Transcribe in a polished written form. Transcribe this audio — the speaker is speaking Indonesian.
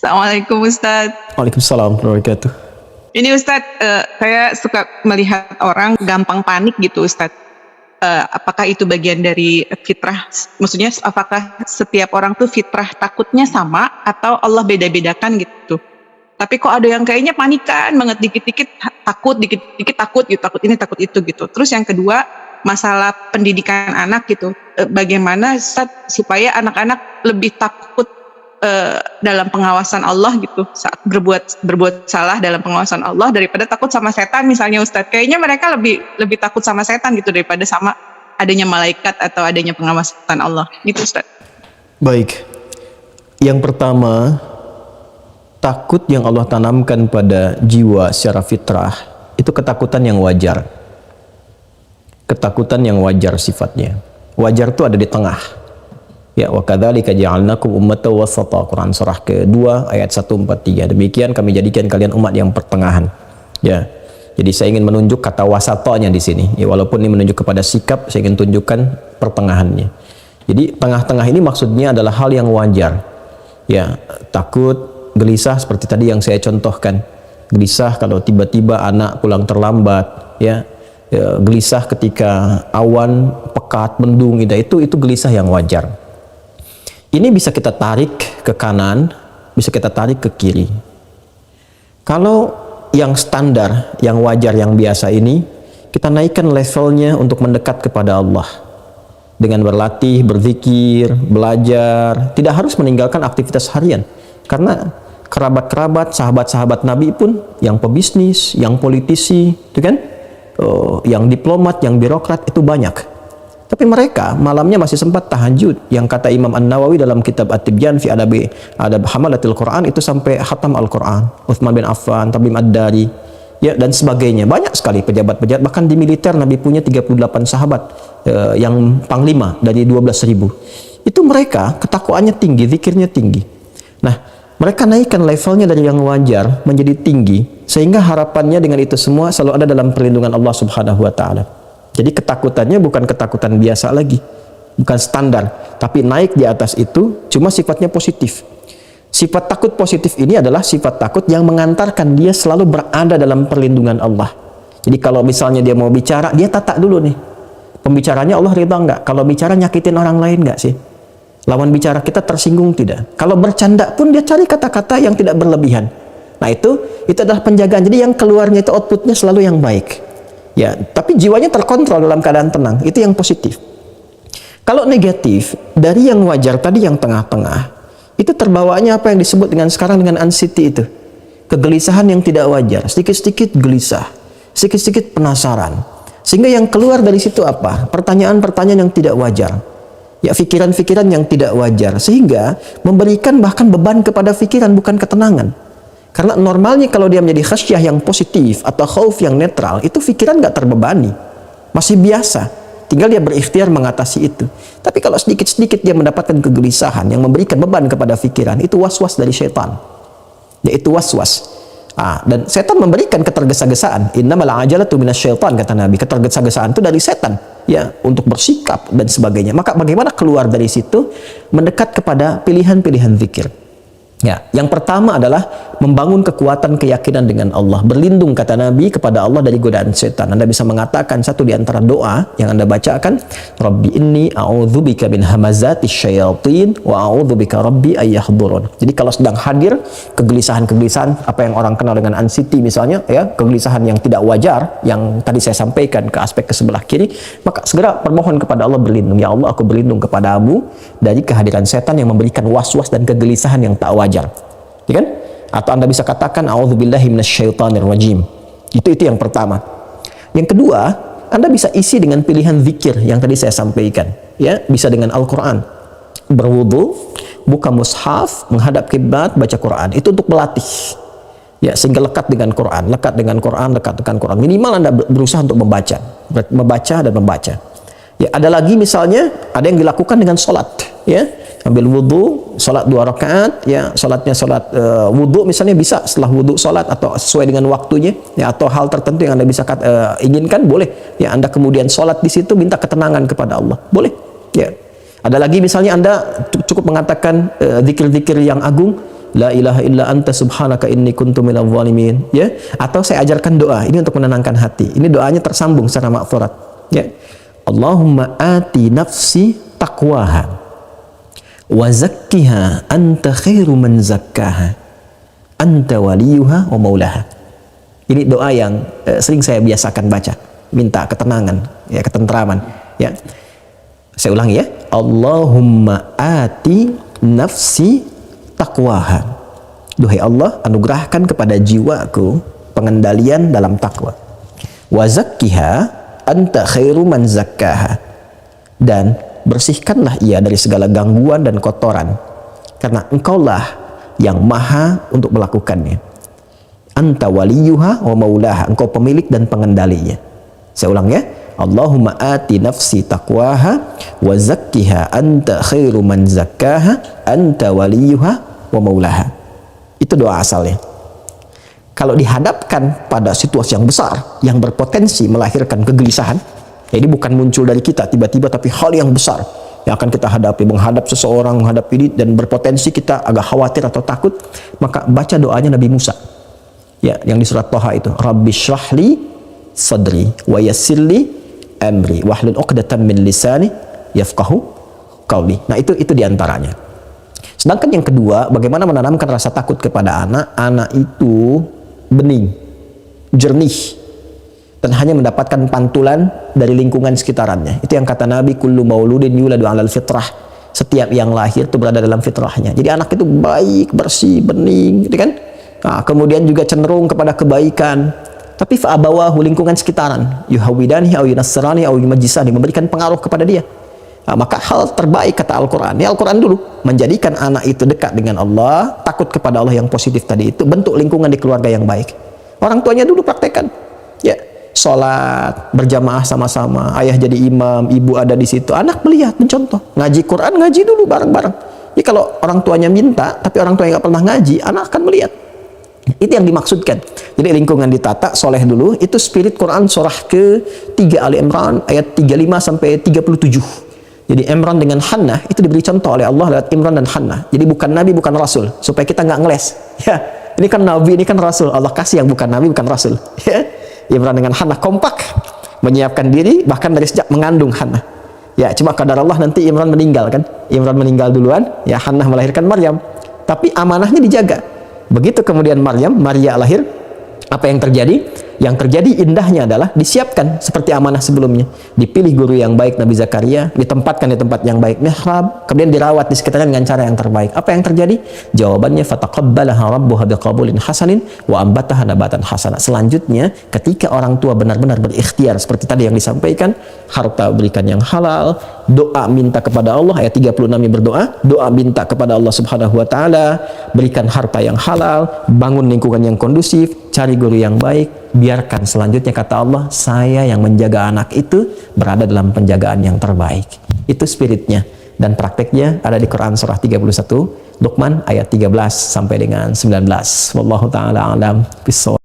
Assalamualaikum Ustadz. Waalaikumsalam warahmatullahi wabarakatuh. Ini Ustadz, saya suka melihat orang gampang panik gitu Ustadz. Apakah itu bagian dari fitrah? Maksudnya apakah setiap orang tuh fitrah takutnya sama atau Allah beda-bedakan gitu? Tapi kok ada yang kayaknya panikan banget, dikit-dikit takut, dikit-dikit takut gitu, takut ini takut itu gitu. Terus yang kedua, masalah pendidikan anak gitu. Bagaimana Ustadz supaya anak-anak lebih takut dalam pengawasan Allah gitu, saat berbuat salah dalam pengawasan Allah daripada takut sama setan misalnya Ustadz. Kayaknya mereka lebih takut sama setan gitu daripada sama adanya malaikat atau adanya pengawasan Allah gitu Ustadz. Baik, yang pertama, takut yang Allah tanamkan pada jiwa secara fitrah itu ketakutan yang wajar. Ketakutan yang wajar sifatnya. Wajar itu ada di tengah. Ya, wa kadzalika ja'alnakum ummatan wasata, Quran surah kedua ayat 143. Demikian kami jadikan kalian umat yang pertengahan. Ya. Jadi saya ingin menunjuk kata wasatanya di sini. Ya, walaupun ini menunjuk kepada sikap, saya ingin tunjukkan pertengahannya. Jadi tengah-tengah ini maksudnya adalah hal yang wajar. Ya, takut, gelisah seperti tadi yang saya contohkan. Gelisah kalau tiba-tiba anak pulang terlambat, ya. Ya, gelisah ketika awan pekat mendung, itu gelisah yang wajar. Ini bisa kita tarik ke kanan, bisa kita tarik ke kiri. Kalau yang standar, yang wajar, yang biasa ini, kita naikkan levelnya untuk mendekat kepada Allah. Dengan berlatih, berzikir, belajar, tidak harus meninggalkan aktivitas harian. Karena kerabat-kerabat, sahabat-sahabat Nabi pun, yang pebisnis, yang politisi, itu kan? Yang diplomat, yang birokrat, itu banyak. Tapi mereka malamnya masih sempat tahajud. Yang kata Imam An-Nawawi dalam kitab At-Tibyan fi Adab Hamalatil Quran, itu sampai khatam Al-Quran. Utsman bin Affan, Tamim Ad-Dari, ya, dan sebagainya. Banyak sekali pejabat-pejabat. Bahkan di militer Nabi punya 38 sahabat yang panglima dari 12.000. Itu mereka ketakwaannya tinggi, zikirnya tinggi. Nah, mereka naikkan levelnya dari yang wajar menjadi tinggi, sehingga harapannya dengan itu semua selalu ada dalam perlindungan Allah Subhanahu wa taala. Jadi ketakutannya bukan ketakutan biasa lagi, bukan standar, tapi naik di atas itu, cuma sifatnya positif. Sifat takut positif ini adalah sifat takut yang mengantarkan dia selalu berada dalam perlindungan Allah. Jadi kalau misalnya dia mau bicara, dia tata dulu nih, pembicaranya Allah ridha nggak? Kalau bicara nyakitin orang lain nggak sih? Lawan bicara kita tersinggung tidak? Kalau bercanda pun dia cari kata-kata yang tidak berlebihan. Nah itu adalah penjagaan. Jadi yang keluarnya itu outputnya selalu yang baik. Ya, tapi jiwanya terkontrol dalam keadaan tenang. Itu yang positif. Kalau negatif, dari yang wajar tadi yang tengah-tengah, itu terbawanya apa yang disebut sekarang dengan anxiety itu. Kegelisahan yang tidak wajar, sedikit-sedikit gelisah, sedikit-sedikit penasaran. Sehingga yang keluar dari situ apa? Pertanyaan-pertanyaan yang tidak wajar. Ya, pikiran-pikiran yang tidak wajar. Sehingga memberikan bahkan beban kepada pikiran, bukan ketenangan. Karena normalnya kalau dia menjadi khasyah yang positif atau khauf yang netral, itu pikiran nggak terbebani, masih biasa, tinggal dia berikhtiar mengatasi itu. Tapi kalau sedikit-sedikit dia mendapatkan kegelisahan yang memberikan beban kepada pikiran, itu was-was dari syaitan, yaitu was-was. Dan setan memberikan ketergesa-gesaan. Innamal ajalatu minasyaitan, kata Nabi. Ketergesa-gesaan itu dari setan, ya, untuk bersikap dan sebagainya. Maka bagaimana keluar dari situ? Mendekat kepada pilihan-pilihan zikir. Ya, yang pertama adalah membangun kekuatan keyakinan dengan Allah. Berlindung, kata Nabi, kepada Allah dari godaan setan. Anda bisa mengatakan satu di antara doa yang Anda bacakan, Rabbi inni a'udzubika min hamazati syayatin wa a'udzubika Rabbi ayyahdurun. Jadi kalau sedang hadir kegelisahan-kegelisahan, apa yang orang kenal dengan anxiety misalnya, ya, kegelisahan yang tidak wajar, yang tadi saya sampaikan ke aspek ke sebelah kiri, maka segera permohon kepada Allah, berlindung. Ya Allah, aku berlindung kepadamu dari kehadiran setan yang memberikan was-was dan kegelisahan yang tak wajar. Ya kan? Atau Anda bisa katakan a'udzubillahi minasyaitonir rajim. Itu yang pertama. Yang kedua, Anda bisa isi dengan pilihan zikir yang tadi saya sampaikan, ya, bisa dengan Al-Qur'an. Berwudu, buka mushaf, menghadap kiblat, baca Quran. Itu untuk melatih. Ya, sehingga lekat dengan Quran, lekat dengan Quran, lekat dengan Quran. Minimal Anda berusaha untuk membaca dan membaca. Ya, ada lagi misalnya ada yang dilakukan dengan sholat, ya, ambil wudhu, sholat 2 rakaat, ya, sholatnya sholat wudhu misalnya bisa setelah wudhu sholat atau sesuai dengan waktunya, ya, atau hal tertentu yang Anda bisa inginkan, boleh, ya, Anda kemudian sholat di situ minta ketenangan kepada Allah, boleh, ya. Ada lagi misalnya Anda cukup mengatakan zikir-zikir yang agung, la ilaha illa anta subhanaka inni kuntu minadh dhalimin, ya. Atau saya ajarkan doa ini untuk menenangkan hati. Ini doanya tersambung secara maghfurat, ya. Allahumma ati nafsi taqwaha wa zakkiha anta khairu man zakkaha anta waliyuha wa maulaha. Ini doa yang sering saya biasakan baca, minta ketenangan, ya, ketentraman, ya. Saya ulangi, ya. Allahumma ati nafsi taqwaha. Duhai Allah, anugerahkan kepada jiwaku pengendalian dalam takwa. Wa zakkiha anta khairu man zakkaha. Dan bersihkanlah ia dari segala gangguan dan kotoran, karena engkaulah yang maha untuk melakukannya. Anta waliyuha wa maulaha. Engkau pemilik dan pengendalinya. Saya ulang, ya. Allahumma ati nafsi taqwaha wa zakkiha anta khairu man zakkaha anta waliyuha wa maulaha. Itu doa asalnya. Kalau dihadapkan pada situasi yang besar yang berpotensi melahirkan kegelisahan, jadi bukan muncul dari kita tiba-tiba, tapi hal yang besar yang akan kita hadapi, menghadap seseorang, menghadap ini, dan berpotensi kita agak khawatir atau takut, maka baca doanya Nabi Musa, ya, yang di surat Thaha itu, Rabbi shrahli sadri wa yassirli amri wahlul 'uqdatam min lisani yafqahu qawli. Nah, itu diantaranya. Sedangkan yang kedua, bagaimana menanamkan rasa takut kepada anak. Anak itu bening, jernih, dan hanya mendapatkan pantulan dari lingkungan sekitarannya. Itu yang kata Nabi, kullu mauludin yuladu 'alal fitrah. Setiap yang lahir itu berada dalam fitrahnya. Jadi anak itu baik, bersih, bening, gitu kan? Nah, kemudian juga cenderung kepada kebaikan. Tapi fa'abawahu, lingkungan sekitaran, yuhawidanihi au yunassirani au yumajjisani, memberikan pengaruh kepada dia. Nah, maka hal terbaik kata Al-Quran, ya Al-Quran dulu, menjadikan anak itu dekat dengan Allah, takut kepada Allah yang positif tadi itu, bentuk lingkungan di keluarga yang baik. Orang tuanya dulu praktekkan, ya, sholat berjamaah sama-sama, ayah jadi imam, ibu ada di situ, anak melihat, mencontoh, ngaji Quran, ngaji dulu bareng-bareng. Jadi kalau orang tuanya minta, tapi orang tuanya nggak pernah ngaji, anak akan melihat. Itu yang dimaksudkan. Jadi lingkungan ditata, soleh dulu. Itu spirit Quran surah ke-3 Ali Imran ayat 35 sampai 37. Jadi Imran dengan Hannah itu diberi contoh oleh Allah lewat Imran dan Hannah. Jadi bukan Nabi, bukan Rasul, supaya kita nggak ngeles. Ya, ini kan Nabi, ini kan Rasul. Allah kasih yang bukan Nabi, bukan Rasul. Ya, Imran dengan Hannah kompak menyiapkan diri, bahkan dari sejak mengandung Hannah. Ya, cuma kadar Allah nanti Imran meninggal kan. Imran meninggal duluan, ya Hannah melahirkan Maryam. Tapi amanahnya dijaga. Begitu kemudian Maria lahir, apa yang terjadi? Yang terjadi indahnya adalah disiapkan seperti amanah sebelumnya. Dipilih guru yang baik Nabi Zakaria, ditempatkan di tempat yang baik, mihrab, kemudian dirawat di sekitarnya dengan cara yang terbaik. Apa yang terjadi? Jawabannya fataqabbalaha rabbuha biqabulin hasanin wa ambataha nabatan hasana. Selanjutnya, ketika orang tua benar-benar berikhtiar seperti tadi yang disampaikan, harta berikan yang halal, doa minta kepada Allah, ayat 36 yang berdoa, doa minta kepada Allah Subhanahu wa taala, berikan harta yang halal, bangun lingkungan yang kondusif, cari guru yang baik, biarkan selanjutnya kata Allah, saya yang menjaga anak itu berada dalam penjagaan yang terbaik. Itu spiritnya, dan prakteknya ada di Quran surah 31 Luqman ayat 13 sampai dengan 19. Wallahu taala alam bissawab.